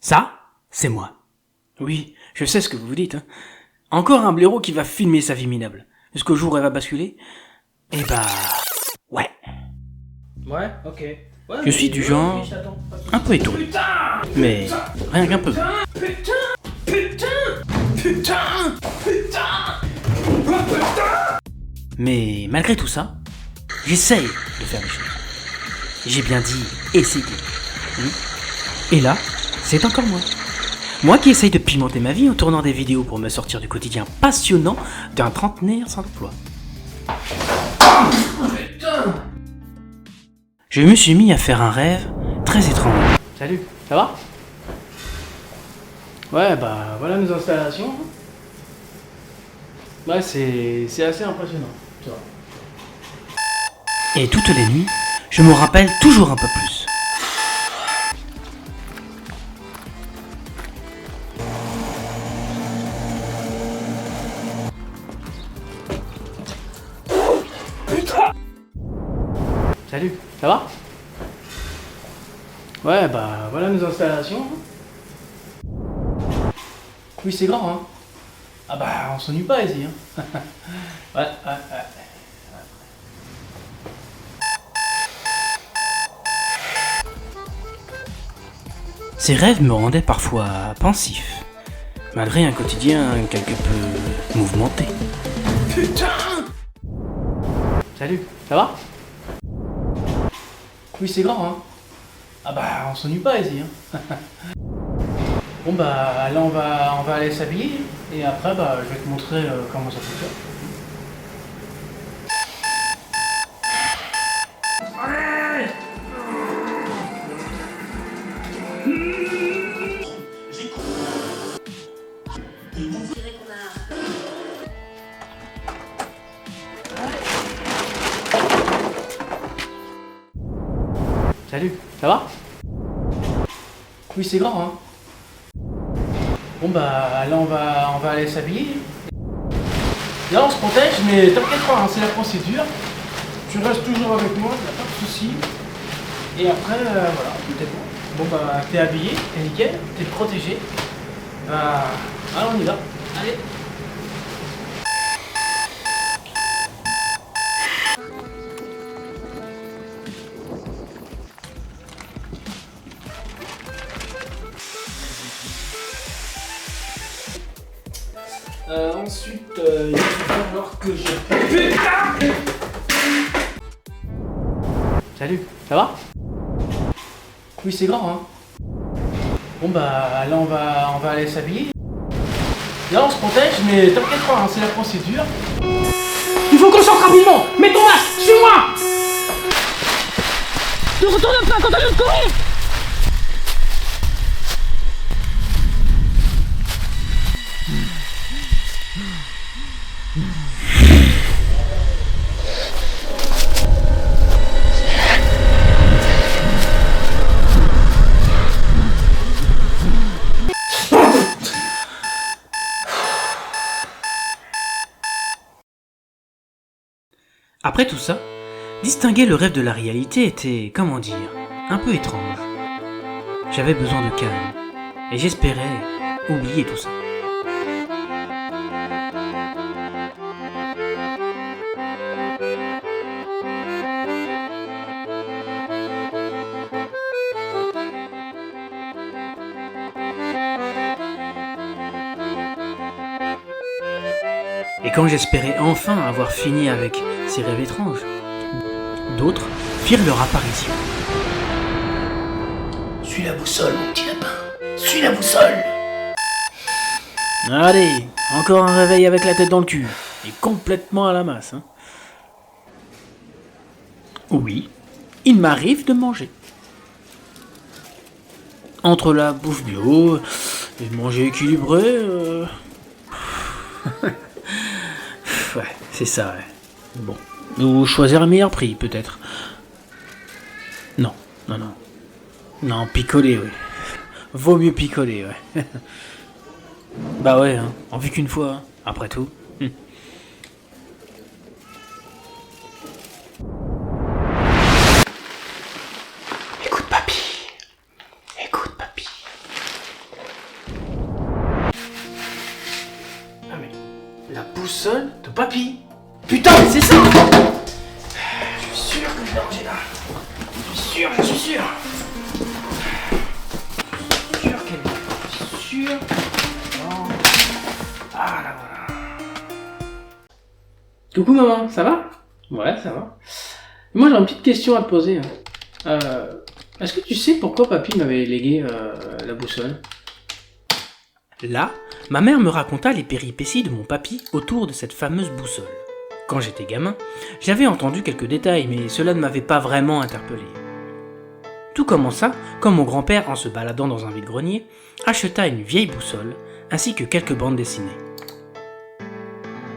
Ça, c'est moi. Oui, je sais ce que vous vous dites. Hein. Encore un blaireau qui va filmer sa vie minable. Est-ce qu'au jour elle va basculer? Eh bah... ouais. Ouais, ok. Ouais, Je suis du genre... oui, je t'attends, pas de soucis. un peu étourdi. Putain, Mais rien qu'un peu. Mais malgré tout ça, j'essaye de faire des choses. J'ai bien dit essayer. Et là, c'est encore moi. Moi qui essaye de pimenter ma vie en tournant des vidéos pour me sortir du quotidien passionnant d'un trentenaire sans emploi. Je me suis mis à faire un rêve très étrange. Salut, ça va? Ouais, bah voilà nos installations. Ouais, c'est assez impressionnant, tu vois. Et toutes les nuits, je me rappelle toujours un peu plus. Salut, ça va? Ouais, bah voilà nos installations. Oui, c'est grand, hein. Ah bah, on s'ennuie pas ici, hein. Ouais. Ces rêves me rendaient parfois pensif, malgré un quotidien quelque peu mouvementé. Salut, ça va? Oui, c'est grand, hein. Ah bah, on s'ennuie pas ici, hein. Bon bah, là on va aller s'habiller, et après bah, je vais te montrer comment ça fonctionne. Salut, ça va? Oui, c'est grand, hein. Bon bah, là on va aller s'habiller. Là on se protège, mais t'inquiète pas, hein, c'est la procédure. Tu restes toujours avec moi, y'a pas de soucis. Et après, voilà, tout est bon. Bon bah, t'es habillé, t'es nickel, t'es protégé. Alors on y va, allez. Ensuite, il va falloir que je... Putain! Salut, ça va? Oui, c'est grand, hein. Bon bah, là on va aller s'habiller. Là on se protège, mais t'inquiète pas, hein, c'est la procédure. Il faut qu'on sorte rapidement. Mets ton masque, suis-moi. Ne retourne pas quand t'as de courir. Après tout ça, distinguer le rêve de la réalité était, comment dire, un peu étrange. J'avais besoin de calme, et j'espérais oublier tout ça. Et quand j'espérais enfin avoir fini avec ces rêves étranges, d'autres firent leur apparition. Suis la boussole, mon petit lapin. Suis la boussole. Allez, encore un réveil avec la tête dans le cul, et complètement à la masse. Hein. Oui, il m'arrive de manger. Entre la bouffe bio et manger équilibré... Ouais, c'est ça, ouais. Bon. Ou choisir un meilleur prix, peut-être. Non. Non, picoler, oui. Vaut mieux picoler, ouais. Bah ouais, hein. On vit qu'une fois, hein. Après tout. Écoute, papy. Écoute, papy. boussole de papy. Putain, mais c'est ça! Je suis sûr que je l'ai rangé là. Je suis sûr. Je suis sûr qu'elle est là. Je suis sûr. Oh. Ah là voilà. Coucou maman, ça va? Ouais, ça va. Moi j'ai une petite question à te poser. Est-ce que tu sais pourquoi papy m'avait légué la boussole? Là, ma mère me raconta les péripéties de mon papy autour de cette fameuse boussole. Quand j'étais gamin, j'avais entendu quelques détails, mais cela ne m'avait pas vraiment interpellé. Tout commença quand mon grand-père, en se baladant dans un vide-grenier, acheta une vieille boussole, ainsi que quelques bandes dessinées.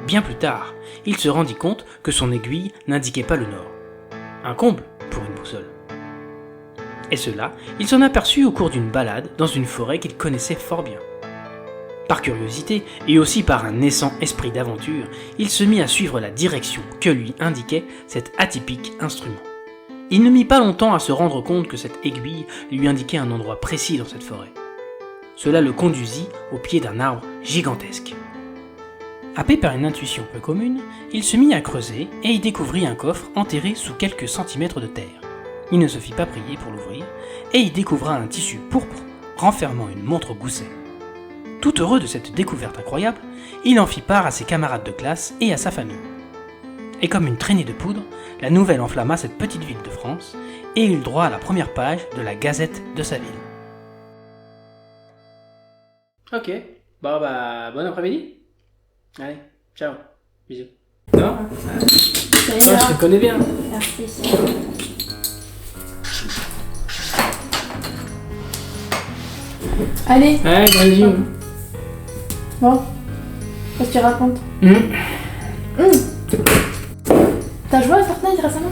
Bien plus tard, il se rendit compte que son aiguille n'indiquait pas le nord. Un comble pour une boussole. Et cela, il s'en aperçut au cours d'une balade dans une forêt qu'il connaissait fort bien. Par curiosité, et aussi par un naissant esprit d'aventure, il se mit à suivre la direction que lui indiquait cet atypique instrument. Il ne mit pas longtemps à se rendre compte que cette aiguille lui indiquait un endroit précis dans cette forêt. Cela le conduisit au pied d'un arbre gigantesque. Happé par une intuition peu commune, il se mit à creuser et y découvrit un coffre enterré sous quelques centimètres de terre. Il ne se fit pas prier pour l'ouvrir et y découvra un tissu pourpre renfermant une montre gousset. Tout heureux de cette découverte incroyable, il en fit part à ses camarades de classe et à sa famille. Et comme une traînée de poudre, la nouvelle enflamma cette petite ville de France et eut le droit à la première page de la Gazette de sa ville. Ok, bon bah bon après-midi. Allez, ciao, bisous. Non? Je te connais bien. Merci. Allez, Vas-y. bon, qu'est-ce que tu racontes? T'as joué à Fortnite récemment?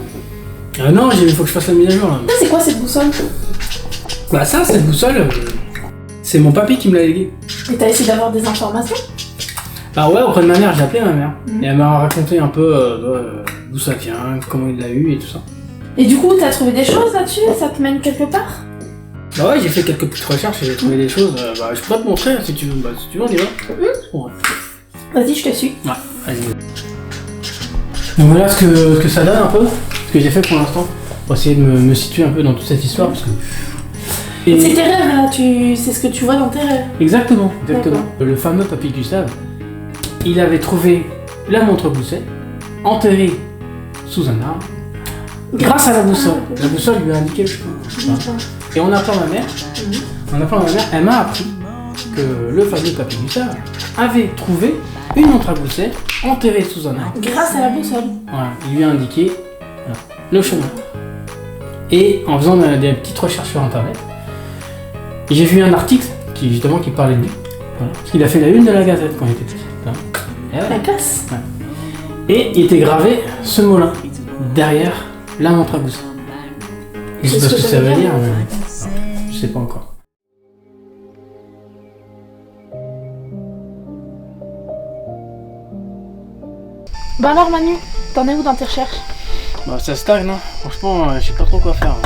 Non, il faut que je fasse la mise à jour là. Ça, c'est quoi cette boussole? Bah ça, cette boussole, c'est mon papy qui me l'a légué. Et t'as essayé d'avoir des informations? Bah ouais, auprès de ma mère, j'ai appelé ma mère. Et elle m'a raconté un peu d'où ça vient, comment il l'a eu et tout ça. Et du coup, t'as trouvé des choses là-dessus? Ça te mène quelque part? Bah ouais, j'ai fait quelques petites recherches et j'ai trouvé des choses. Bah je pourrais te montrer si tu veux. Bah si tu veux, on y va. Ouais. Vas-y, je te suis. Ouais, vas-y. Donc voilà ce que ça donne un peu, ce que j'ai fait pour l'instant, pour essayer de me situer un peu dans toute cette histoire parce que. C'est tes rêves là, c'est ce que tu vois dans tes rêves. Exactement. Le fameux papy Gustave, il avait trouvé la montre gousset enterrée sous un arbre grâce à la boussole. La boussole lui a indiqué le chemin. Et en appelant ma mère, elle m'a appris que le fameux papy Gustave avait trouvé une montre à gousset enterrée sous un arbre. Grâce à la boussole. Voilà, il lui a indiqué le chemin. Et en faisant des petites recherches sur internet, j'ai vu un article qui parlait de lui. Voilà. Parce qu'il a fait la une de la Gazette quand il était petit. Voilà. La classe. Ouais. Et il était gravé ce mot-là, derrière la montre à gousset. Je sais pas ce que ça veut dire, mais je sais pas encore. Bah alors Manu, t'en es où dans tes recherches? Bah ça stagne, hein. Franchement, je sais pas trop quoi faire.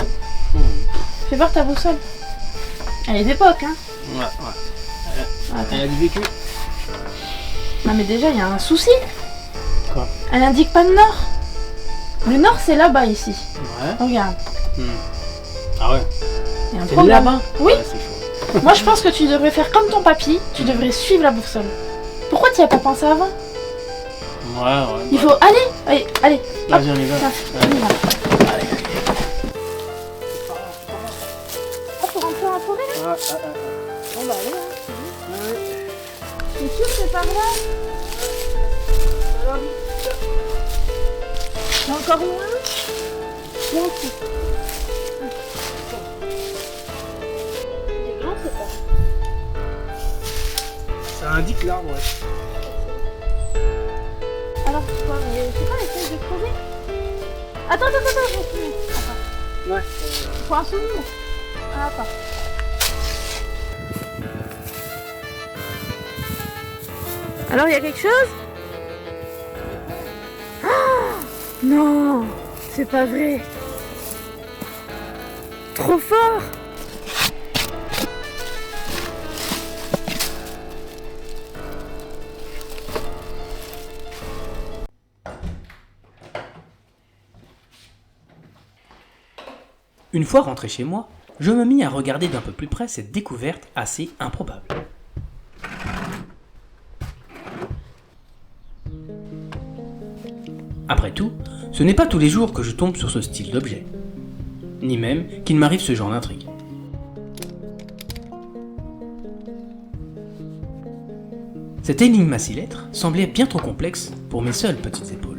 Fais voir ta boussole. Elle est d'époque, hein? Ouais. Attends. Elle a du vécu. Non mais déjà, il y a un souci. Quoi? Elle indique pas le nord. Le nord, c'est là-bas, ici. Ouais. Regarde. Ah ouais. Il y a un C'est problème. là-bas? Oui. Ouais, c'est chaud. Moi, je pense que tu devrais faire comme ton papy. Tu devrais suivre la boussole. Pourquoi tu y as pas pensé avant? Ouais. Il faut... Allez. Vas-y, on y va. Tiens, on y va. Ah, pour rentrer dans la forêt, là? On va aller, hein. T'es sûr que c'est par là? C'est encore loin? Là, c'est... C'est grand, c'est pas. Ça indique l'arbre, ouais. Alors, tu vois, mais je sais pas, essaye de creuser. Attends, je vais filmer. Attends. Ouais. Il faut un souvenir. Ah, attends. Alors, il y a quelque chose? Ah non, c'est pas vrai. Trop fort. Une fois rentré chez moi, je me mis à regarder d'un peu plus près cette découverte assez improbable. Après tout, ce n'est pas tous les jours que je tombe sur ce style d'objet, ni même qu'il m'arrive ce genre d'intrigue. Cette énigme à 6 lettres semblait bien trop complexe pour mes seules petites épaules.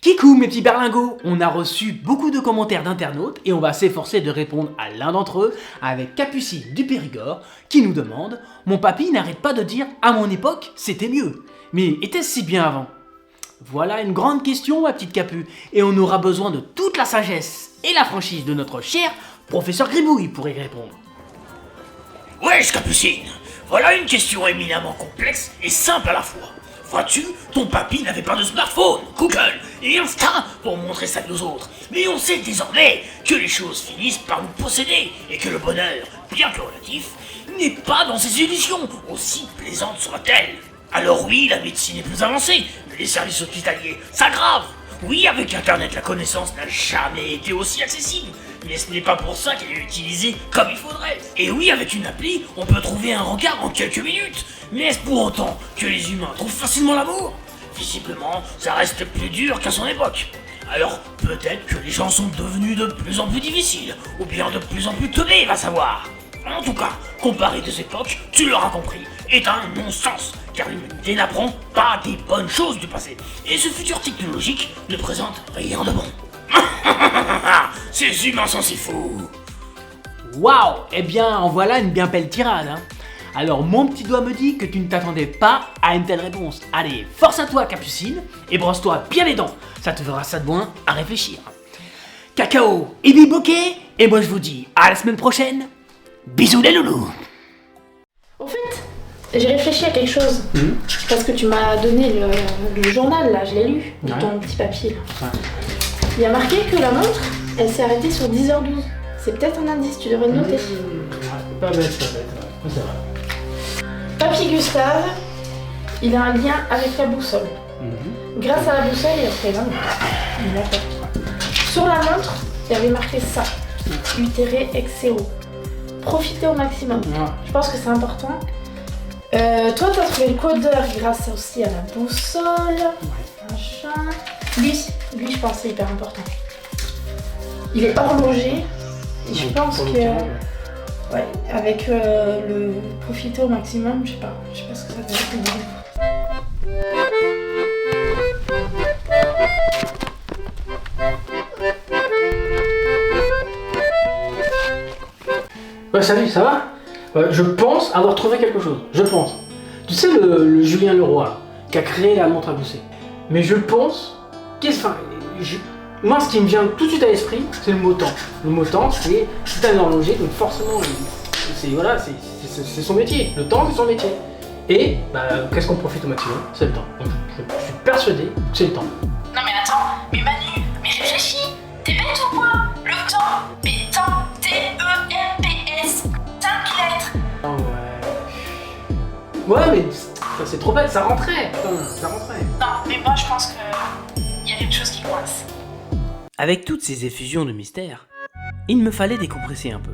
Kikou, mes petits berlingots, on a reçu beaucoup de commentaires d'internautes et on va s'efforcer de répondre à l'un d'entre eux avec Capucine du Périgord qui nous demande « Mon papy n'arrête pas de dire « à mon époque, c'était mieux ». Mais était-ce si bien avant ?» Voilà une grande question, ma petite Capu, et on aura besoin de toute la sagesse et la franchise de notre cher professeur Gribouille pour y répondre. Wesh, Capucine, voilà une question éminemment complexe et simple à la fois. Vois-tu, ton papy n'avait pas de smartphone, Google et Insta pour montrer sa vie aux autres. Mais on sait désormais que les choses finissent par nous posséder et que le bonheur, bien que relatif, n'est pas dans ses illusions, aussi plaisantes soient-elles. Alors oui, la médecine est plus avancée, mais les services hospitaliers s'aggravent. Oui, avec Internet, la connaissance n'a jamais été aussi accessible. Mais ce n'est pas pour ça qu'elle est utilisée comme il faudrait. Et oui, avec une appli, on peut trouver un rencard en quelques minutes. Mais est-ce pour autant que les humains trouvent facilement l'amour ? Visiblement, ça reste plus dur qu'à son époque. Alors, peut-être que les gens sont devenus de plus en plus difficiles, ou bien de plus en plus teubés, va savoir. En tout cas, comparer deux époques, tu l'auras compris, est un non-sens, car l'humanité n'apprend pas des bonnes choses du passé. Et ce futur technologique ne présente rien de bon. Ces humains sont si fous. Waouh, eh bien, en voilà une bien belle tirade, hein. Alors, mon petit doigt me dit que tu ne t'attendais pas à une telle réponse. Allez, force à toi, Capucine, et brosse-toi bien les dents. Ça te fera ça de moins à réfléchir. Cacao et biboquet, et moi je vous dis à la semaine prochaine. Bisous les loulous. Au fait, j'ai réfléchi à quelque chose. Parce que tu m'as donné le journal, là, je l'ai lu, de ton petit papier. Là. Ouais. Il y a marqué que la montre, elle s'est arrêtée sur 10h12. C'est peut-être un indice, tu devrais le noter. Pas bête, c'est vrai. Papy Gustave, il a un lien avec la boussole. Grâce à la boussole, il a fait la montre. Il l'a fait. Sur la montre, il y avait marqué ça. Utere exeo. Profitez au maximum. Je pense que c'est important. Toi, t'as trouvé le codeur grâce aussi à la boussole. Machin. Lui, je pense que c'est hyper important. Il est horloger. Et je pense que... Ouais, avec le profiter au maximum, je sais pas ce que ça veut dire. Ouais, salut, ça va ? Je pense avoir trouvé quelque chose. Je pense. Tu sais, le Julien Leroy, là, qui a créé la montre à gousset. Mais je pense... Moi, ce qui me vient tout de suite à l'esprit, c'est le mot temps. Le mot temps, c'est un horloger, donc forcément, c'est son métier. Le temps, c'est son métier. Et qu'est-ce qu'on profite au maximum ? C'est le temps. Donc, je suis persuadé que c'est le temps. Non mais attends, mais Manu, mais réfléchis, t'es bête ou quoi ? Le temps, mais temps, T-E-M-P-S, 5 lettres. Ah ouais. Ouais, mais c'est trop bête, ça rentrait. Ça rentrait. Non, mais moi je pense que y a quelque chose qui coince. Avec toutes ces effusions de mystère, il me fallait décompresser un peu.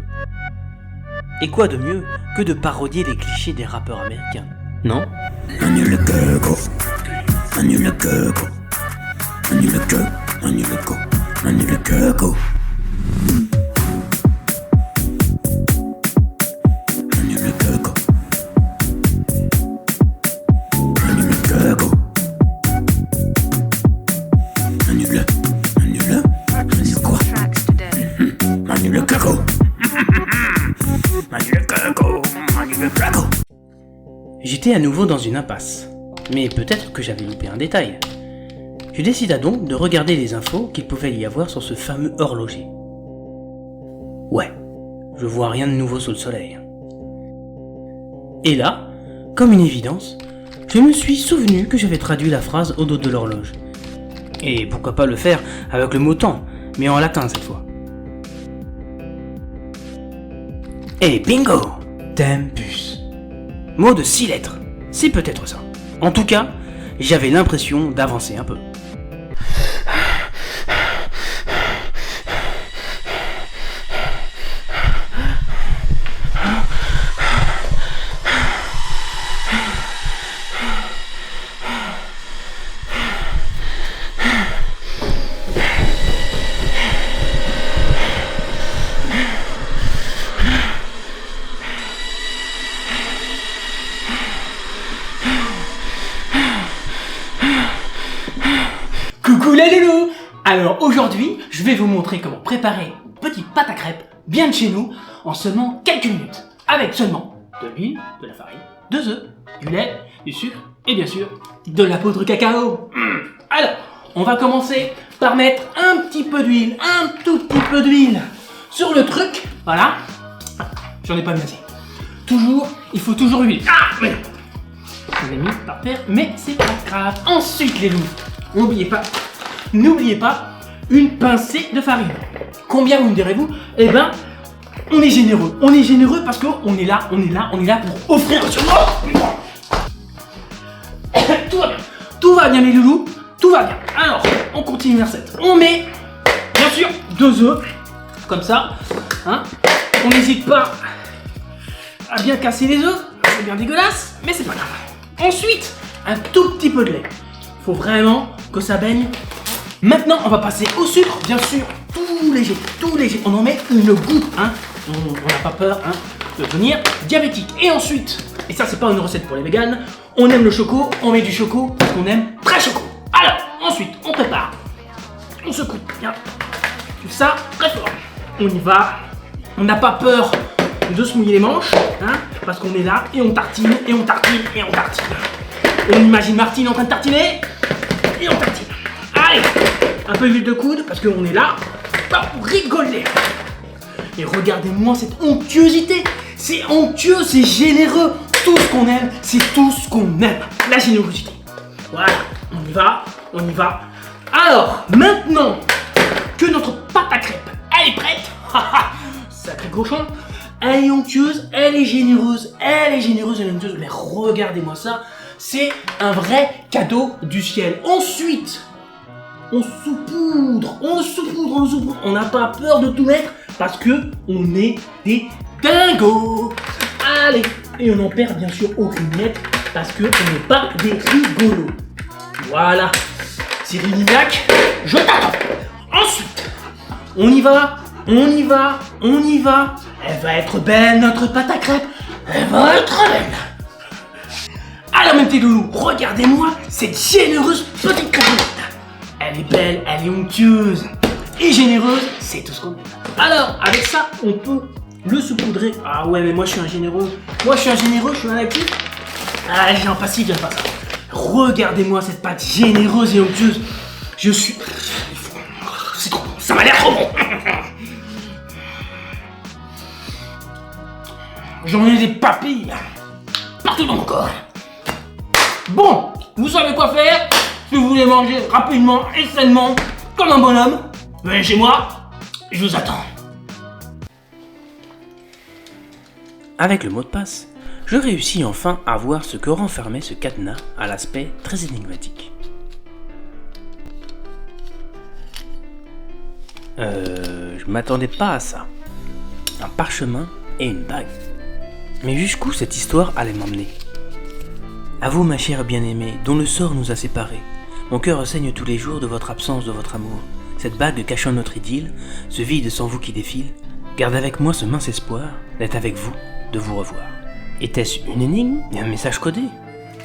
Et quoi de mieux que de parodier les clichés des rappeurs américains, non ? J'étais à nouveau dans une impasse, mais peut-être que j'avais loupé un détail. Je décida donc de regarder les infos qu'il pouvait y avoir sur ce fameux horloger. Ouais, je vois rien de nouveau sous le soleil. Et là, comme une évidence, je me suis souvenu que j'avais traduit la phrase au dos de l'horloge. Et pourquoi pas le faire avec le mot temps, mais en latin cette fois. Et bingo! Tempus. Mot de 6 lettres. C'est peut-être ça. En tout cas, j'avais l'impression d'avancer un peu. Coucou les loulous! Alors aujourd'hui, je vais vous montrer comment préparer une petite pâte à crêpes bien de chez nous en seulement quelques minutes. Avec seulement de l'huile, de la farine, 2 œufs, du lait, du sucre et bien sûr de la poudre cacao. Alors, on va commencer par mettre un petit peu d'huile, un tout petit peu d'huile sur le truc. Voilà. J'en ai pas mis assez. Toujours, il faut toujours huiler. Ah, mais non. Je l'ai mis par terre, mais c'est pas grave. Ensuite les loulous, n'oubliez pas une pincée de farine. Combien vous me direz-vous? Eh ben, on est généreux. On est généreux parce qu'on est là pour offrir sur moi. Tout va bien les loulous, tout va bien. Alors, on continue la recette. On met, bien sûr, 2 œufs, comme ça. Hein. On n'hésite pas à bien casser les œufs. C'est bien dégueulasse, mais c'est pas grave. Ensuite, un tout petit peu de lait. Faut vraiment que ça baigne. Maintenant, on va passer au sucre, bien sûr, tout léger. On en met une goutte, hein. On n'a pas peur, hein, de devenir diabétique. Et ensuite, et ça c'est pas une recette pour les véganes, on aime le choco, on met du choco, parce qu'on aime très choco. Alors, ensuite, on prépare. On secoue bien. Tout ça, très fort. On y va. On n'a pas peur de se mouiller les manches, hein, parce qu'on est là et on tartine, et on tartine, et on tartine. On imagine Martine en train de tartiner, et on tartine. Allez, un peu d'huile de coude, parce qu'on est là pour rigoler. Et regardez-moi cette onctuosité. C'est onctueux, c'est généreux. Tout ce qu'on aime, c'est tout ce qu'on aime. La générosité. Voilà, on y va. Alors, maintenant que notre pâte à crêpes, elle est prête. Sacré cochon. Elle est onctueuse, elle est généreuse, mais regardez-moi ça, c'est un vrai cadeau du ciel. Ensuite, on saupoudre, on n'a pas peur de tout mettre parce que on est des dingos. Allez, et on n'en perd bien sûr aucune miette parce que on n'est pas des rigolos. Voilà, Cyril Lignac, je t'attends. Ensuite, on y va. Elle va être belle, notre pâte à crêpes. Elle va être belle. Alors, mes petits loulous, regardez-moi cette généreuse petite crêpette. Elle est belle, elle est onctueuse et généreuse, c'est tout ce qu'on aime. Alors, avec ça, on peut le saupoudrer. Ah ouais, mais moi je suis un généreux. Je suis un actif. Ah, j'ai un passif, j'aime pas ça. Regardez-moi cette pâte généreuse et onctueuse. C'est trop bon, ça m'a l'air trop bon. J'en ai des papilles partout dans mon corps. Bon, vous savez quoi faire. Si vous voulez manger rapidement et sainement, comme un bonhomme, venez chez moi, je vous attends. Avec le mot de passe, je réussis enfin à voir ce que renfermait ce cadenas à l'aspect très énigmatique. Je m'attendais pas à ça. Un parchemin et une bague. Mais jusqu'où cette histoire allait m'emmener? À vous, ma chère bien-aimée, dont le sort nous a séparés. Mon cœur saigne tous les jours de votre absence, de votre amour. Cette bague cachant notre idylle, ce vide sans vous qui défile, garde avec moi ce mince espoir d'être avec vous, de vous revoir. Était-ce une énigme et un message codé?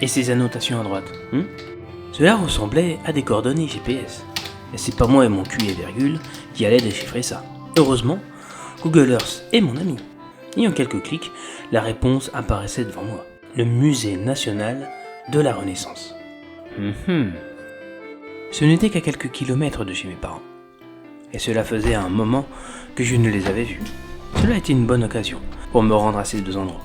Et ces annotations à droite, Cela ressemblait à des coordonnées GPS. Et c'est pas moi et mon cul et virgule qui allaient déchiffrer ça. Heureusement, Google Earth est mon ami. Et en quelques clics, la réponse apparaissait devant moi. Le Musée National de la Renaissance. Ce n'était qu'à quelques kilomètres de chez mes parents. Et cela faisait un moment que je ne les avais vus. Cela était une bonne occasion pour me rendre à ces deux endroits.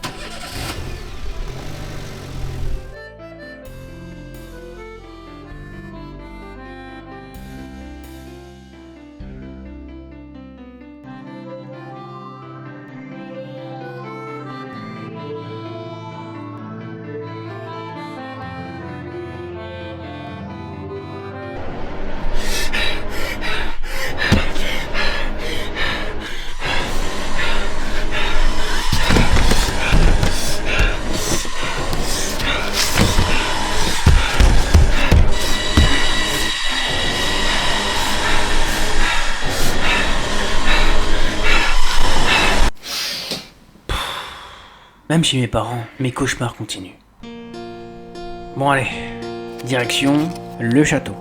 Même chez mes parents, mes cauchemars continuent. Bon allez, direction le château.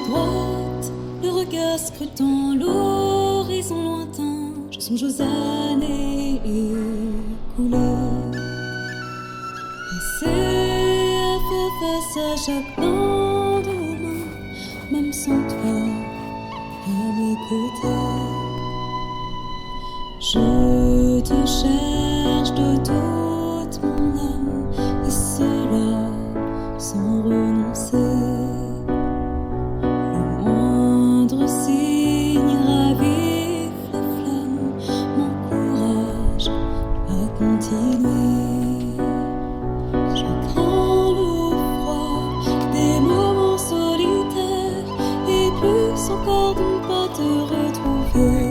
Droite, le regard scrutant l'horizon lointain, je songe aux années écoulées. Passer à faire face à chaque lendemain, même sans toi à mes côtés. Je te cherche de toute mon âme, et cela sans renoncer. Le moindre signe ravive la flamme, m'encourage à continuer. Je crains le froid des moments solitaires, et plus encore de ne pas te retrouver.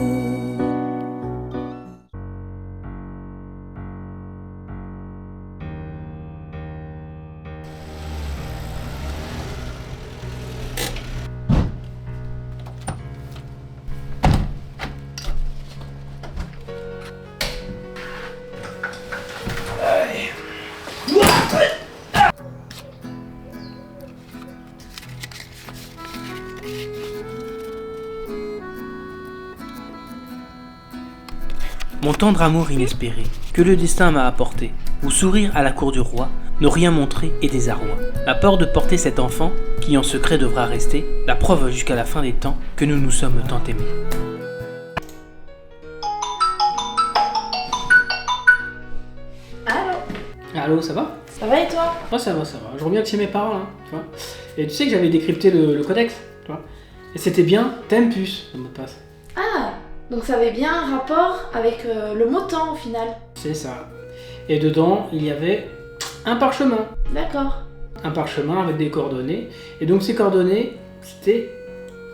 Mon tendre amour inespéré, que le destin m'a apporté, ou sourire à la cour du roi, ne rien montrer et désarroi. La peur de porter cet enfant, qui en secret devra rester, la preuve jusqu'à la fin des temps que nous nous sommes tant aimés. Allô? Allô, ça va? Ça va et toi? Moi ça va, ça va. Je reviens de chez mes parents, là, tu vois. Et tu sais que j'avais décrypté le codex, tu vois. Et c'était bien Tempus, le mot de passe. Ah, donc ça avait bien un rapport avec le mot temps au final. C'est ça. Et dedans, il y avait un parchemin. D'accord. Un parchemin avec des coordonnées. Et donc ces coordonnées, c'était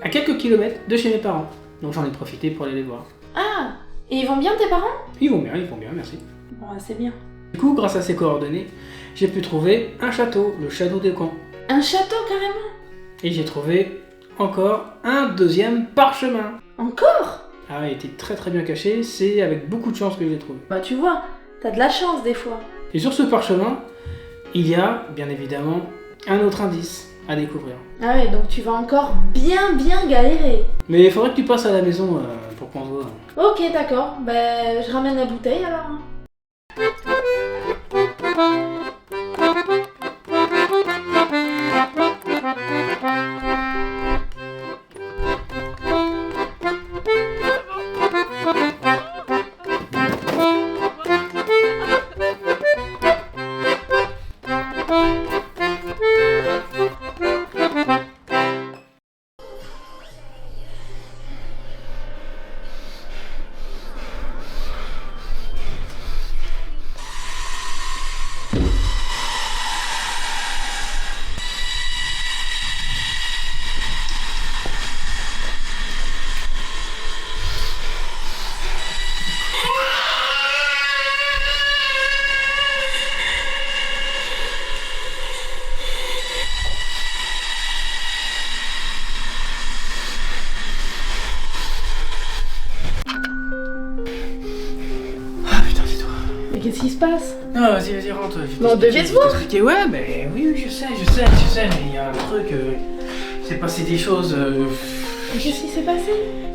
à quelques kilomètres de chez mes parents. Donc j'en ai profité pour aller les voir. Ah, et ils vont bien tes parents? Ils vont bien, merci. Bon, c'est bien. Du coup, grâce à ces coordonnées, j'ai pu trouver un château, le château des Camps. Un château carrément? Et j'ai trouvé encore un deuxième parchemin. Encore? Ah, il était très très bien caché, c'est avec beaucoup de chance que je l'ai trouvé. Bah tu vois, t'as de la chance des fois. Et sur ce parchemin, il y a, bien évidemment, un autre indice à découvrir. Ah ouais, donc tu vas encore bien galérer. Mais il faudrait que tu passes à la maison pour qu'on se voit. Ok, d'accord. Bah je ramène la bouteille alors. Hein. Qu'est-ce qui se passe? Non, vas-y, rentre. Mais on devait se voir. Ouais, mais oui, je sais, mais il y a un truc. C'est passé des choses. Qu'est-ce qui s'est passé?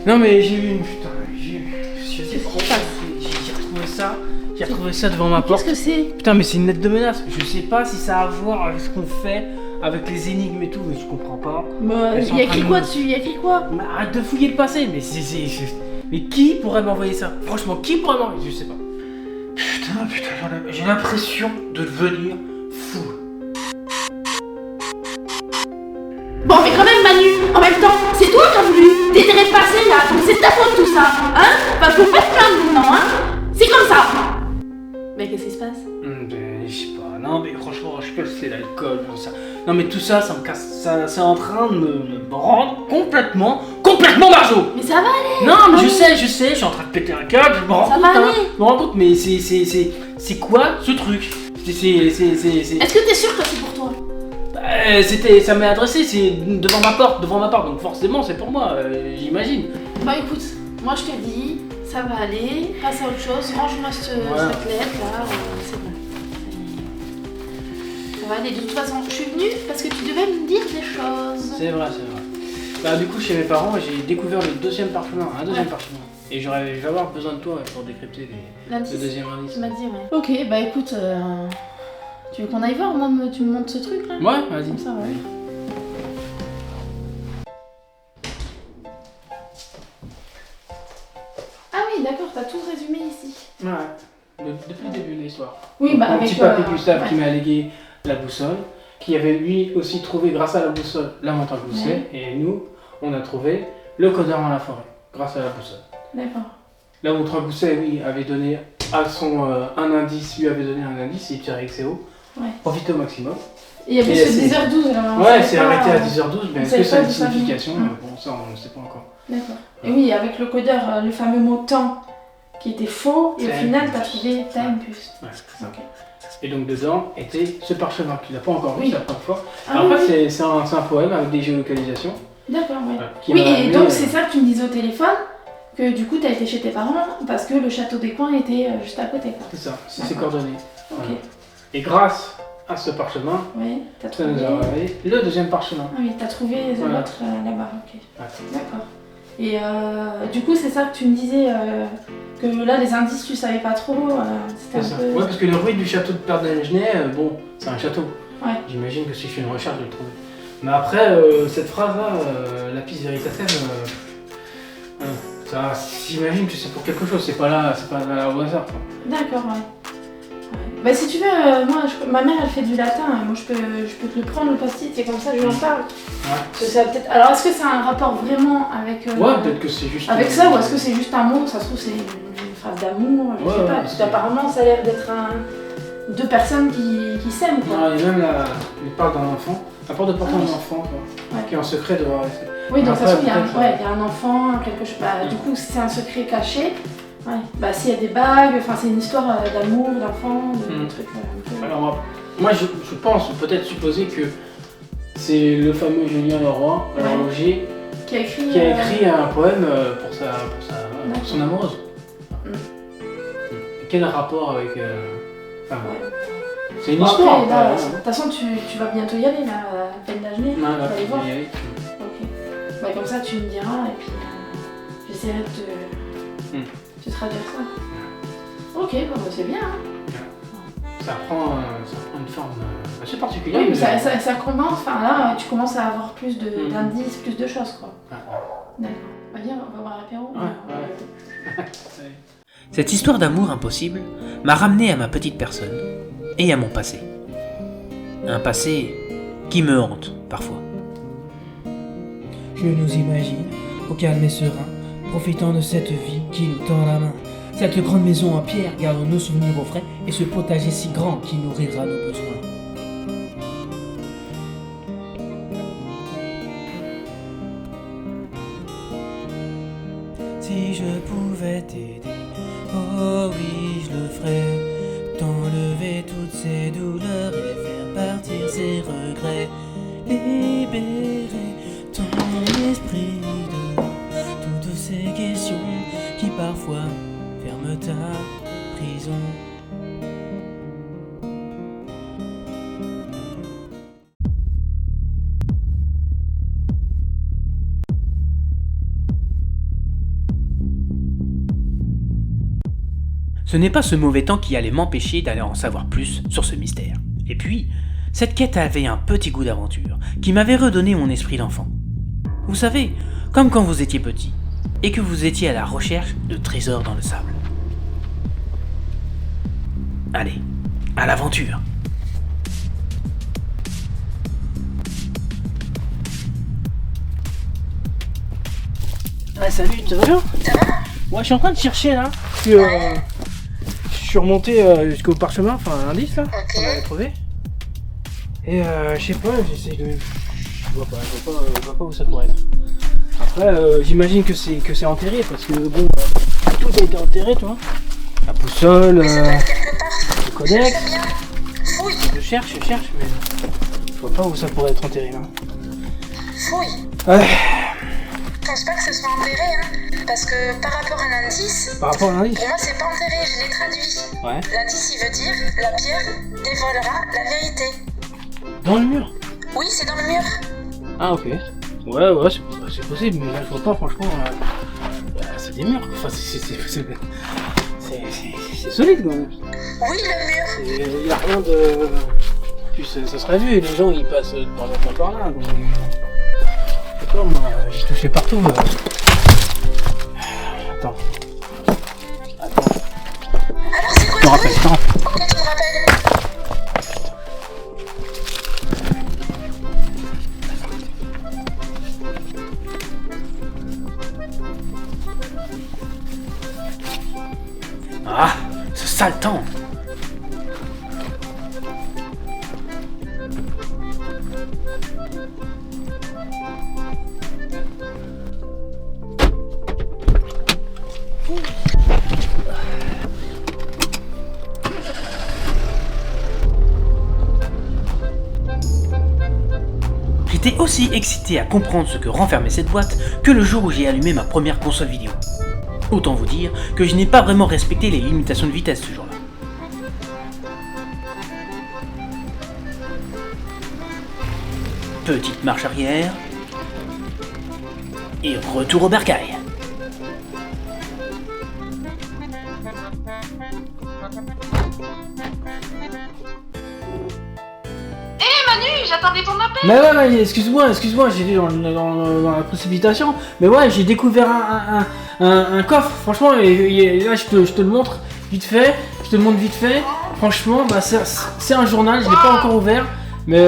Non, mais j'ai vu une. Putain, je sais pas. J'ai retrouvé ça devant ma porte. Qu'est-ce que c'est? Putain, mais c'est une lettre de menace. Je sais pas si ça a à voir avec ce qu'on fait, avec les énigmes et tout, mais je comprends pas. Bah, Elles sont y a en train écrit de quoi nous- dessus? Y a écrit quoi? Mais arrête de fouiller le passé, mais mais qui pourrait m'envoyer ça? Franchement, qui pourrait m'envoyer? Je sais pas. Putain, j'ai l'impression de devenir fou. Bon, mais quand même, Manu, en même temps, c'est toi qui as voulu déterrer le passé là, donc c'est ta faute tout ça, hein? Bah, faut pas te plaindre maintenant, hein? C'est comme ça! Mais qu'est-ce qui se passe? Je sais pas, non, mais franchement, je sais pas si c'est l'alcool, ça. Non, mais tout ça, ça me casse, ça, c'est en train de me rendre complètement margeau! Mais ça va aller! Non, mais je sais, je suis en train de péter un câble, je me rends Ça compte, va hein, aller. je me rends compte, mais c'est quoi ce truc? Est-ce que t'es sûr que c'est pour toi? Ça m'est adressé, c'est devant ma porte, donc forcément c'est pour moi, j'imagine. Bah écoute, moi je te dis, ça va aller, passe à autre chose, range-moi cette lettre là, c'est bon. Ça va aller, de toute façon, je suis venue parce que tu devais me dire des choses. C'est vrai. Bah du coup chez mes parents, j'ai découvert le deuxième parchemin, parchemin. Et je vais avoir besoin de toi pour décrypter le deuxième indice. Tu m'as dit, ouais. Ok, bah écoute, tu veux qu'on aille voir, moi tu me montres ce truc là? Ouais, vas-y. Comme ça, ouais. Ah oui, d'accord, t'as tout résumé ici. Ouais, depuis le début de l'histoire. Oui, bah Mon avec petit papy ouais. Gustave qui m'a allégué la boussole, qui avait lui aussi trouvé grâce à la boussole la montre à gousset, et nous, on a trouvé le codeur dans la forêt, grâce à la boussole. D'accord. La montre à gousset, oui, avait donné à son un indice, lui avait donné un indice, il tirait avec ses hauts. Ouais. Profitez au maximum. Et il y avait ce 10h12 là. Ouais, c'est arrêté à 10h12, mais est-ce que ça a une ça signification? Bon, ça on ne sait pas encore. D'accord. Et oui, avec le codeur, le fameux mot temps qui était faux, et au final t'as trouvé time plus. Ouais, c'est ça. Ok. Et donc dedans était ce parchemin qu'il n'a pas encore vu, Oui. c'est la première fois. Ah, Alors oui, après, oui. c'est un poème avec des géolocalisations. D'accord, ouais. Qui Oui, m'a et amené, donc c'est ça que tu me disais au téléphone, que du coup t'as été chez tes parents parce que le château des Coins était juste à côté. Quoi. C'est ça, c'est ses D'accord. coordonnées. Ok. Voilà. Et grâce à ce parchemin, Ouais, t'as ça trouvé. nous a révélé le deuxième parchemin. Ah oui, t'as trouvé Voilà. l'autre là-bas, ok. Ouais. D'accord. Et du coup, c'est ça que tu me disais, que là, les indices, tu savais pas trop. C'était C'est un ça. peu. Ouais, parce que le bruit du château de Père d'Agenais, bon, c'est un château. Ouais. J'imagine que si je fais une recherche, je vais le trouver. Mais après, cette phrase-là, lapis veritatem, ça, j'imagine que c'est pour quelque chose, c'est pas là au hasard. Quoi. D'accord, ouais. Bah, si tu veux, moi, ma mère, elle fait du latin, moi, je peux te le prendre, le post-it, et comme ça, je lui en parle. Ouais. Parce que ça va peut-être. Alors, est-ce que c'est un rapport vraiment avec. Ouais, peut-être que c'est juste. Avec ça, ou est-ce que c'est juste un mot, ça se trouve, c'est une phrase d'amour, je sais pas, parce qu'apparemment, ça a l'air d'être deux personnes qui s'aiment, quoi. Ouais, et même il parle d'un enfant, la porte de porter un enfant, quoi, Ouais. qui est en secret de voir rester. Oui, donc de toute façon, il y a peut-être, un enfant, quelque chose. Bah, du coup, c'est un secret caché. Ouais. Bah, s'il y a des bagues, enfin, c'est une histoire d'amour, d'enfant, de trucs. Un peu... Alors, moi, je pense, peut-être supposer que c'est le fameux Julien Leroy, l'horloger, qui a écrit un poème pour son amoureuse. Quel rapport avec. Enfin, c'est une histoire. Après, là, de toute façon, tu vas bientôt y aller, là, à peine d'âge. Tu vas aller voir. Ok. Bah, comme ça, tu me diras, et puis j'essaierai de te traduire ça. Ok, bah, c'est bien. Hein. Ça prend une forme assez particulière. Oui, mais ça commence, enfin là, tu commences à avoir plus d'indices, plus de choses, quoi. D'accord. Bah, viens, on va voir l'apéro. Ouais. Cette histoire d'amour impossible m'a ramené à ma petite personne et à mon passé. Un passé qui me hante parfois. Je nous imagine, au calme et serein, profitant de cette vie qui nous tend la main. Cette grande maison en pierre garde nos souvenirs au frais et ce potager si grand qui nourrira nos besoins. Si je pouvais t'aider, oh oui je le ferais, t'enlever toutes ces douleurs et faire partir ces regrets, libérer ton esprit de toutes ces questions qui parfois ferment ta prison. Ce n'est pas ce mauvais temps qui allait m'empêcher d'aller en savoir plus sur ce mystère. Et puis, cette quête avait un petit goût d'aventure qui m'avait redonné mon esprit d'enfant. Vous savez, comme quand vous étiez petit et que vous étiez à la recherche de trésors dans le sable. Allez, à l'aventure! Ouais, salut, ça va bien? Moi, je suis en train de chercher là. Je suis remonté jusqu'au parchemin, enfin l'indice là, qu'on avait trouvé. Et je sais pas, j'essaie de. Je vois pas où ça pourrait être. Après, j'imagine que c'est enterré parce que bon, tout a été enterré, tu vois. La boussole, le codex. je cherche, mais je vois pas où ça pourrait être enterré. Hein. Fouille. Ouais. Je pense pas que ce soit enterré, hein. Parce que par rapport à l'indice, Par rapport à l'indice. pour moi c'est pas enterré, je l'ai traduit. Ouais. L'indice il veut dire la pierre dévoilera la vérité. Dans le mur. Oui, c'est dans le mur. Ah ok. Ouais, c'est possible, mais là je vois pas franchement. C'est des murs. Enfin, c'est solide quand même. Oui, le mur. Il y a rien de. Puis ça serait vu, les gens ils passent dans le comptoir là. Donc... D'accord, moi j'ai touché partout. Attends. Alors c'est quoi Je te rappelle, je te rappelle. Ok, tu me rappelles. Ah, ce sale temps. J'étais aussi excité à comprendre ce que renfermait cette boîte que le jour où j'ai allumé ma première console vidéo. Autant vous dire que je n'ai pas vraiment respecté les limitations de vitesse ce jour-là. Petite marche arrière. Et retour au bercail. J'attendais ton appel. Mais ouais, excuse-moi, j'étais dans la précipitation. Mais ouais, j'ai découvert un coffre, franchement, et là je te le montre vite fait. Franchement, bah, c'est un journal, je l'ai pas encore ouvert. Mais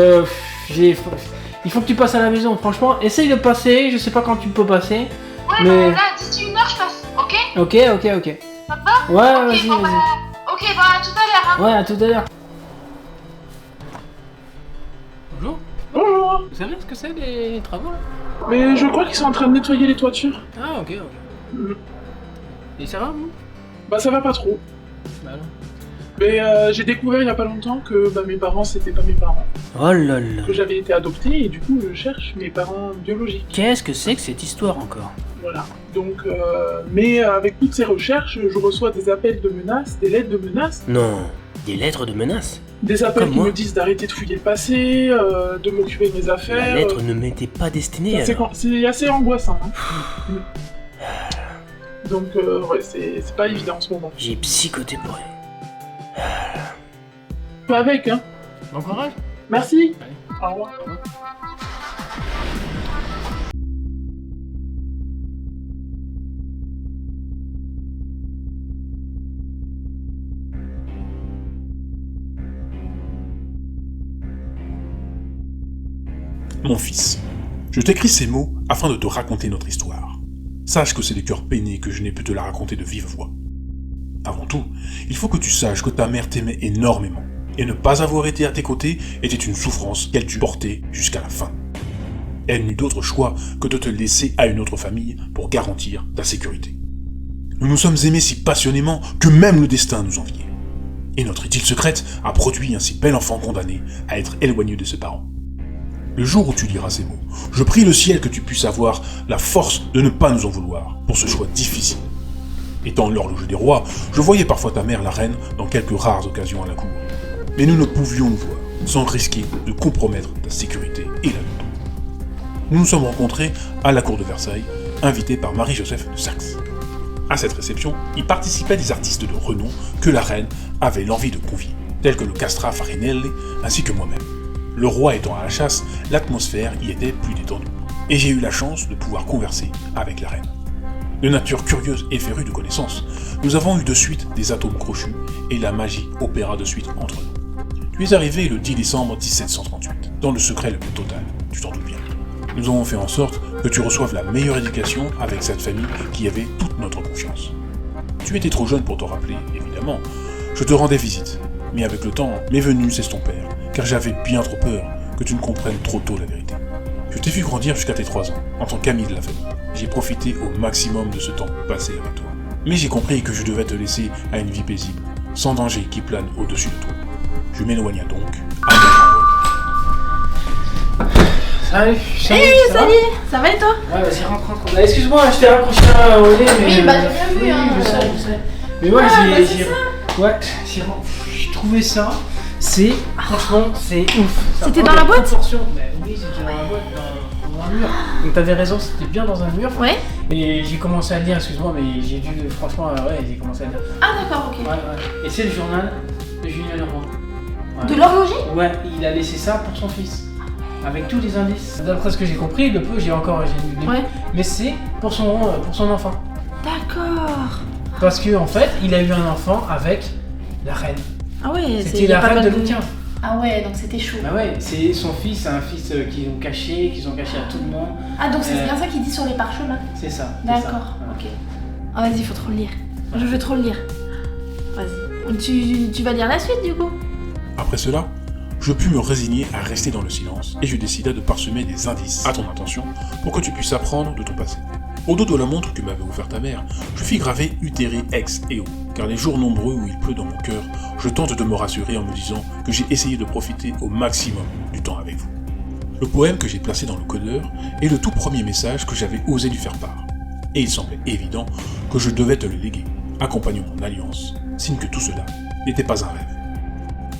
il faut que tu passes à la maison, franchement. Essaye de passer, je sais pas quand tu peux passer. Ouais, mais... bah là, d'ici 1 heure, je passe, ok? Ok. Ça te va? Ouais, Ok, vas-y. bon, bah, ok, bah à tout à l'heure, hein. Ouais, à tout à l'heure. Bonjour. Bonjour. Vous savez ce que c'est les travaux là? Mais je crois qu'ils sont en train de nettoyer les toitures. Ah ok. Et ça va vous? Bah ça va pas trop. Bah alors. Mais j'ai découvert il y a pas longtemps que mes parents c'était pas mes parents. Oh là là. Que j'avais été adopté et du coup je cherche mes parents biologiques. Qu'est-ce que c'est que cette histoire encore? Voilà. Donc, mais avec toutes ces recherches, je reçois des appels de menaces, des lettres de menaces. Non, des lettres de menaces? Des appels Comme qui moi. me disent d'arrêter de fouiller le passé, de m'occuper de mes affaires. La lettre ne m'était pas destinée alors. C'est assez angoissant. Hein. Donc, ouais, c'est pas évident en ce moment. J'ai psychoté pour rien. Pas avec, hein. Bon courage. Merci. Allez. Au revoir. Mon fils, je t'écris ces mots afin de te raconter notre histoire. Sache que c'est des cœurs peinés que je n'ai pu te la raconter de vive voix. Avant tout, il faut que tu saches que ta mère t'aimait énormément, et ne pas avoir été à tes côtés était une souffrance qu'elle dut porter jusqu'à la fin. Elle n'eut d'autre choix que de te laisser à une autre famille pour garantir ta sécurité. Nous nous sommes aimés si passionnément que même le destin nous enviait. Et notre idylle secrète a produit un si bel enfant condamné à être éloigné de ses parents. Le jour où tu liras ces mots, je prie le ciel que tu puisses avoir la force de ne pas nous en vouloir pour ce choix difficile. Étant l'horloge des rois, je voyais parfois ta mère la reine dans quelques rares occasions à la cour. Mais nous ne pouvions nous voir sans risquer de compromettre ta sécurité et la nôtre. Nous nous sommes rencontrés à la cour de Versailles, invités par Marie-Joseph de Saxe. À cette réception, y participaient des artistes de renom que la reine avait l'envie de convier, tels que le Castra Farinelli ainsi que moi-même. Le roi étant à la chasse, l'atmosphère y était plus détendue, et j'ai eu la chance de pouvoir converser avec la reine. De nature curieuse et férue de connaissances, nous avons eu de suite des atomes crochus, et la magie opéra de suite entre nous. Tu es arrivé le 10 décembre 1738, dans le secret le plus total, tu t'en doutes bien. Nous avons fait en sorte que tu reçoives la meilleure éducation avec cette famille qui avait toute notre confiance. Tu étais trop jeune pour t'en rappeler, évidemment. Je te rendais visite, mais avec le temps, mes venues s'estompèrent, car j'avais bien trop peur que tu ne comprennes trop tôt la vérité. Je t'ai vu grandir jusqu'à tes 3 ans, en tant qu'ami de la famille. J'ai profité au maximum de ce temps passé avec toi. Mais j'ai compris que je devais te laisser à une vie paisible, sans danger qui plane au-dessus de toi. Je m'éloigna donc à mon envol. Salut, Salut, ça va et toi? Ouais, vas-y, rentre. Ah, excuse-moi, je t'ai raccroché au nez, mais... Oui, bah j'ai bien vu, hein. Je sais. Mais ouais, j'ai trouvé ça, franchement, c'est ouf. Ça C'était prend dans la des boîte? proportions. Bah oui, c'était dans la boîte, dans un mur. Donc t'avais raison, c'était bien dans un mur. Ouais. Et j'ai commencé à le lire, excuse-moi, mais j'ai dû, franchement, j'ai commencé à le lire. Ah d'accord, ok. Ouais. Et c'est le journal de Julien Leroy. Ouais. De l'horloger? Ouais, il a laissé ça pour son fils. Avec tous les indices. D'après ce que j'ai compris, le peu, j'ai lu le livre. Ouais. Mais c'est pour son enfant. D'accord. Parce que en fait, il a eu un enfant avec la reine. Ah ouais, C'était la reine de Lutin. Ah ouais, donc c'était chaud. Bah ouais, c'est son fils, c'est un fils qu'ils ont caché à tout le monde. Ah donc c'est bien ça qu'il dit sur les parchemins. C'est ça. D'accord, ok. Ah vas-y, faut trop le lire. Je veux trop le lire. Vas-y. Tu vas lire la suite du coup? Après cela, je pus me résigner à rester dans le silence et je décida de parsemer des indices à ton intention pour que tu puisses apprendre de ton passé. Au dos de la montre que m'avait offerte ta mère, je fis graver Uteri ex eo, car les jours nombreux où il pleut dans mon cœur, je tente de me rassurer en me disant que j'ai essayé de profiter au maximum du temps avec vous. Le poème que j'ai placé dans le codeur est le tout premier message que j'avais osé lui faire part, et il semblait évident que je devais te le léguer, accompagnant mon alliance, signe que tout cela n'était pas un rêve.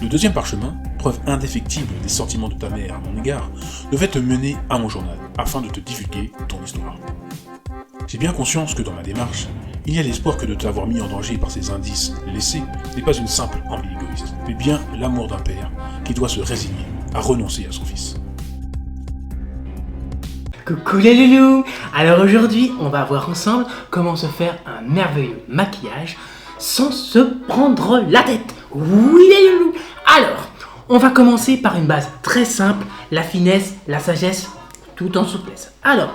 Le deuxième parchemin, preuve indéfectible des sentiments de ta mère à mon égard, devait te mener à mon journal, afin de te divulguer ton histoire. J'ai bien conscience que dans ma démarche, il y a l'espoir que de t'avoir mis en danger par ces indices laissés n'est pas une simple envie égoïste, mais bien l'amour d'un père qui doit se résigner à renoncer à son fils. Coucou les loulous! Alors aujourd'hui, on va voir ensemble comment se faire un merveilleux maquillage sans se prendre la tête. Oui les loulous! Alors, on va commencer par une base très simple, la finesse, la sagesse, tout en souplesse. Alors,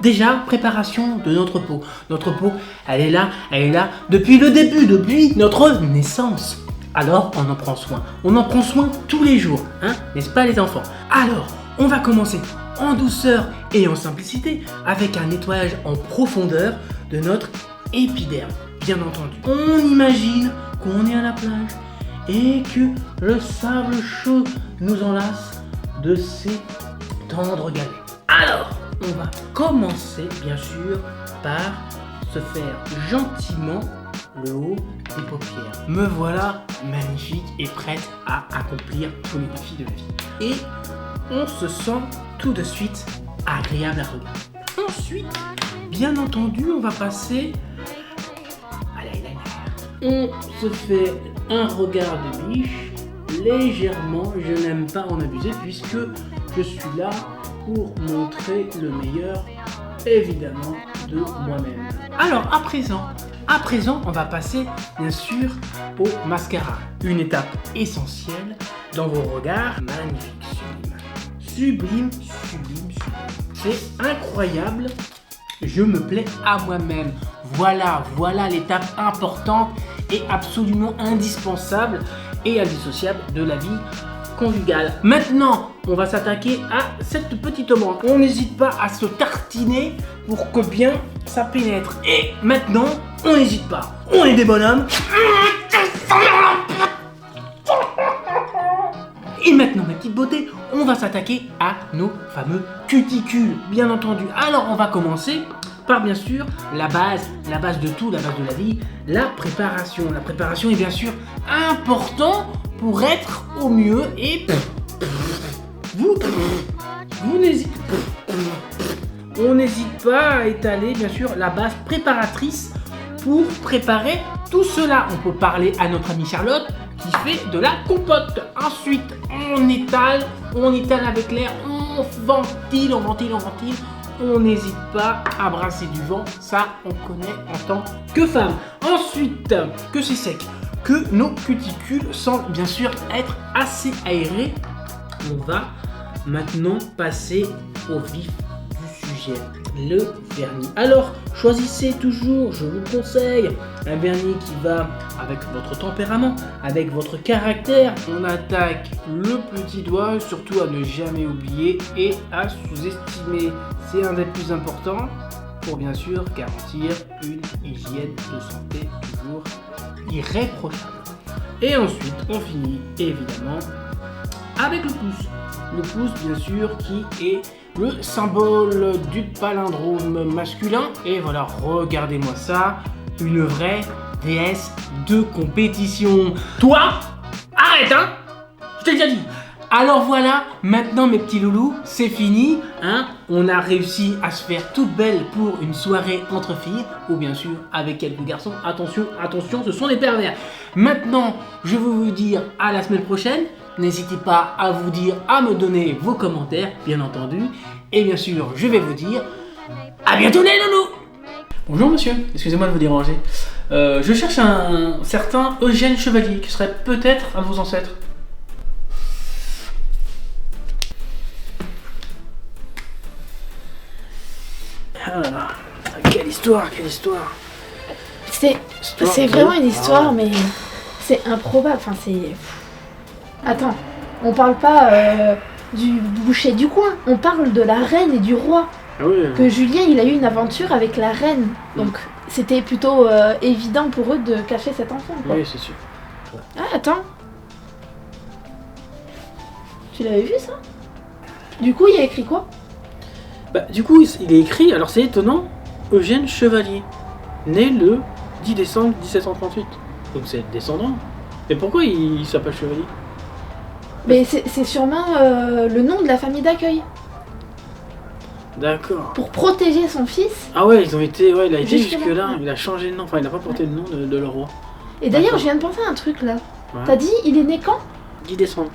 déjà, préparation de notre peau. Notre peau, elle est là depuis le début, depuis notre naissance. Alors, on en prend soin. On en prend soin tous les jours, hein, n'est-ce pas les enfants? Alors, on va commencer en douceur et en simplicité avec un nettoyage en profondeur de notre épiderme. Bien entendu, on imagine qu'on est à la plage et que le sable chaud nous enlace de ses tendres galets. Alors, on va commencer bien sûr par se faire gentiment le haut des paupières. Me voilà magnifique et prête à accomplir tous les défis de la vie. Et on se sent tout de suite agréable à regarder. Ensuite, bien entendu, on va passer à l'eyeliner. On se fait un regard de biche légèrement, je n'aime pas en abuser puisque je suis là pour montrer le meilleur, évidemment, de moi-même. Alors, à présent, on va passer, bien sûr, au mascara. Une étape essentielle dans vos regards. Magnifique, sublime. C'est incroyable. Je me plais à moi-même. Voilà l'étape importante et absolument indispensable et indissociable de la vie conjugale. Maintenant, on va s'attaquer à cette petite ombre. On n'hésite pas à se tartiner pour que bien ça pénètre. Et maintenant, on n'hésite pas. On est des bonhommes. Et maintenant, ma petite beauté, on va s'attaquer à nos fameux cuticules, bien entendu. Alors, on va commencer par, bien sûr, la base de tout, la base de la vie, la préparation. La préparation est bien sûr important pour être au mieux et vous n'hésitez on n'hésite pas à étaler bien sûr la base préparatrice pour préparer tout cela. On peut parler à notre amie Charlotte qui fait de la compote. Ensuite, on étale avec l'air, on ventile. On n'hésite pas à brasser du vent, ça on connaît en tant que femme. Ensuite, que c'est sec, que nos cuticules semblent bien sûr être assez aérés, on va maintenant passer au vif du sujet, le vernis. Alors, choisissez toujours, je vous conseille, un vernis qui va avec votre tempérament, avec votre caractère. On attaque le petit doigt, surtout à ne jamais oublier et à sous-estimer. C'est un des plus importants pour bien sûr garantir une hygiène de santé toujours irréprochable. Et ensuite, on finit évidemment avec le pouce. Le pouce, bien sûr, qui est le symbole du palindrome masculin. Et voilà, regardez-moi ça, une vraie déesse de compétition. Toi, arrête, hein! Je t'ai déjà dit. Alors voilà, maintenant mes petits loulous, c'est fini, hein. On a réussi à se faire toute belle pour une soirée entre filles, ou bien sûr avec quelques garçons. Attention, attention, ce sont des pervers. Maintenant, je veux vous dire à la semaine prochaine. N'hésitez pas à vous dire, à me donner vos commentaires, bien entendu. Et bien sûr, je vais vous dire à bientôt les loulous. Bonjour monsieur, excusez-moi de vous déranger. Je cherche un certain Eugène Chevalier, qui serait peut-être un de vos ancêtres. Ah là là, quelle histoire, quelle histoire. C'est vraiment une histoire, mais c'est improbable. Enfin, c'est. Attends, on parle pas du boucher du coin, on parle de la reine et du roi. Ah oui. Que Julien, il a eu une aventure avec la reine. Donc, c'était plutôt évident pour eux de cacher cet enfant, quoi. Oui, c'est sûr. Ah, attends. Tu l'avais vu, ça? Du coup, il y a écrit quoi? Bah, du coup, il est écrit, alors c'est étonnant, Eugène Chevalier, né le 10 décembre 1738. Donc c'est descendant. Et pourquoi il s'appelle Chevalier? Mais c'est sûrement le nom de la famille d'accueil. D'accord. Pour protéger son fils. Ah ouais, ils ont été, ouais, il a été Jusque-là. jusque-là, il a changé de nom, enfin il n'a pas porté le nom de leur roi. Et d'ailleurs, D'accord. je viens de penser à un truc là. Ouais. T'as dit, il est né quand? 10 décembre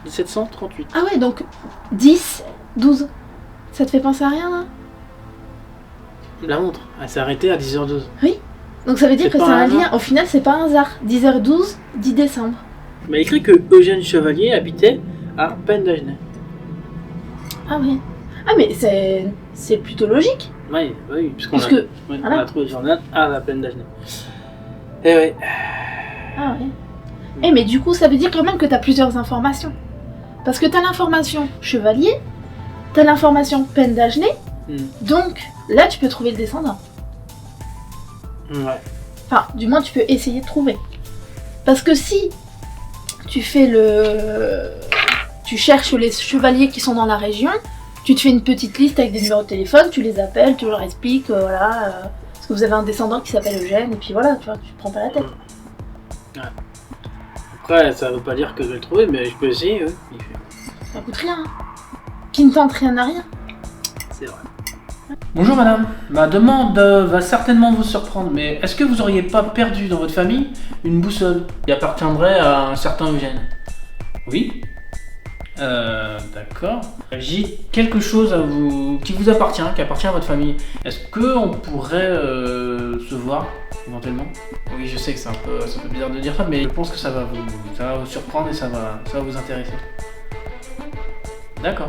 1738. Ah ouais, donc 10, 12. Ça te fait penser à rien là? La montre, elle s'est arrêtée à 10h12. Oui. Donc ça veut dire C'est que pas c'est un un lien. hasard. Au final, c'est pas un hasard. 10h12, 10 décembre. Mais il écrit que Eugène Chevalier habitait à Pendagenais. Ah oui. Ah mais c'est plutôt logique. Oui, oui, puisqu'on Parce a, que, ouais, on voilà. a trouvé le journal à la Pendagenais. Eh oui. Ah ouais. Eh mais du coup, ça veut dire quand même que t'as plusieurs informations. Parce que t'as l'information chevalier, t'as l'information Pendagenais, donc là tu peux trouver le descendant. Ouais. Enfin, du moins tu peux essayer de trouver. Parce que si tu fais tu cherches les chevaliers qui sont dans la région, tu te fais une petite liste avec des numéros de téléphone, tu les appelles, tu leur expliques, voilà, parce que vous avez un descendant qui s'appelle Eugène, et puis voilà, tu vois, tu te prends pas la tête. Ouais. Après, ça veut pas dire que je vais le trouver, mais je peux essayer, oui. Ça coûte rien. Hein. Qui ne tente rien n'a rien. C'est vrai. Bonjour madame, ma demande va certainement vous surprendre, mais est-ce que vous auriez pas perdu dans votre famille une boussole qui appartiendrait à un certain Eugène? Oui. D'accord. J'ai quelque chose qui vous appartient, qui appartient à votre famille. Est-ce qu'on pourrait se voir éventuellement? Oui, je sais que c'est un peu bizarre de dire ça, mais je pense que ça va vous surprendre et ça va vous intéresser. D'accord.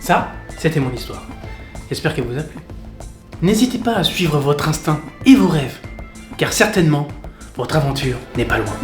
Ça, c'était mon histoire. J'espère qu'elle vous a plu. N'hésitez pas à suivre votre instinct et vos rêves, car certainement, votre aventure n'est pas loin.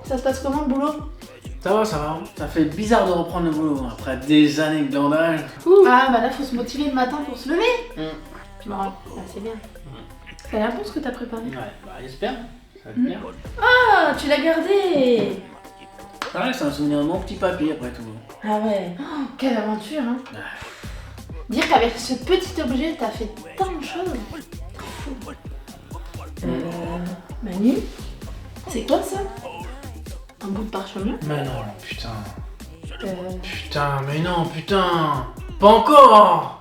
Ça se passe comment le boulot? Ça va, ça va. Ça fait bizarre de reprendre le boulot après des années de glandage. Ah bah là faut se motiver le matin pour se lever. Bon, bah, c'est bien. Ça a l'air bon ce que t'as préparé. Ouais, bah j'espère. Ça va te plaire. Ah, tu l'as gardé. Ouais, c'est un souvenir de mon petit papy après tout. Ah ouais, oh, quelle aventure hein. Dire qu'avec ce petit objet t'as fait tant de choses. Manu, c'est quoi ça? Un bout de parchemin? Mais non, putain. Putain, mais non, putain. Pas encore.